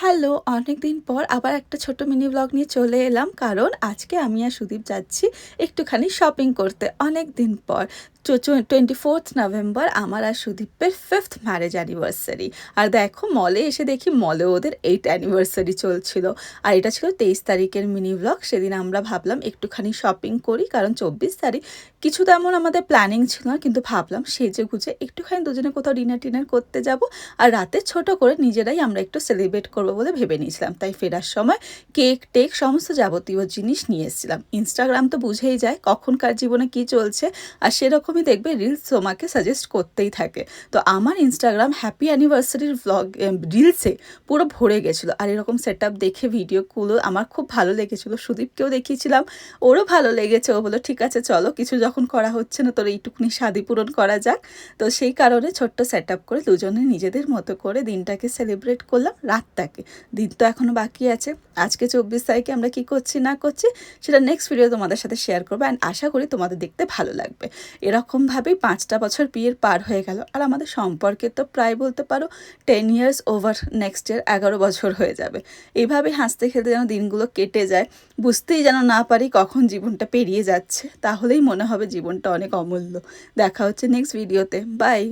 Hello, অনেকদিন পর আবার একটা ছোট মিনি ব্লগ নিয়ে চলে এলাম। কারণ আজকে আমি আর সুদীপ যাচ্ছি একটুখানি শপিং করতে অনেক দিন পর। 24th নভেম্বর আমার আর সুদীপের 5th ম্যারেজ অ্যানিভার্সারি। আর দেখো মলে এসে দেখি মলেও ওদের 8th অ্যানিভার্সারি চলছিল। আর এটা ছিল 23 তারিখের মিনি ব্লগ। সেদিন আমরা ভাবলাম একটুখানি শপিং করি, কারণ 24 তারিখ কিছু তেমন আমাদের প্ল্যানিং ছিল না, কিন্তু ভাবলাম সেজে গুজে একটুখানি দুজনে কোথাও ডিনার করতে যাব। আর রাতে ছোট করে নিজেরাই আমরা একটু সেলিব্রেট করবো বলে ভেবে নিয়েছিলাম। তাই ফেরার সময় কেক টেক সমস্ত যাবতীয় জিনিস নিয়ে এসেছিলাম। ইনস্টাগ্রাম তো বুঝেই যায় কখনকার জীবনে কি চলছে, আর সেরকমই দেখবে রিলস তোমাকে সাজেস্ট করতেই থাকে। তো আমার ইনস্টাগ্রাম হ্যাপি অ্যানিভার্সারির ভ্লগ রিলসে পুরো ভরে গেছিলো। আর এরকম সেট আপ দেখে ভিডিওগুলো আমার খুব ভালো লেগেছিলো, সুদীপকেও দেখিয়েছিলাম, ওরও ভালো লেগেছে। ও বলো ঠিক আছে চলো, কিছু যখন করা হচ্ছে না তোর এইটুকুনি স্বাদই পূরণ করা যাক। তো সেই কারণে ছোট্ট সেট আপ করে দুজনে নিজেদের মতো করে দিনটাকে সেলিব্রেট করলাম, রাতটাকে। দিন তো এখনও বাকি আছে। আজকে 24 তারিখে আমরা কি করছি না করছি সেটা নেক্সট ভিডিও তোমাদের সাথে শেয়ার করবো, অ্যান্ড আশা করি তোমাদের দেখতে ভালো লাগবে। এরকমভাবেই 5টা বছর বিয়ের পার হয়ে গেল, আর আমাদের সম্পর্কে তো প্রায় বলতে পারো 10 ইয়ার্স ওভার। নেক্সট ইয়ার 11 বছর হয়ে যাবে। এইভাবে হাসতে খেলতে যেন দিনগুলো কেটে যায়, বুঝতেই যেন না পারি কখন জীবনটা পেরিয়ে যাচ্ছে। তাহলেই মনে হবে জীবনটা অনেক অমূল্য। দেখা হচ্ছে নেক্সট ভিডিওতে। বাই।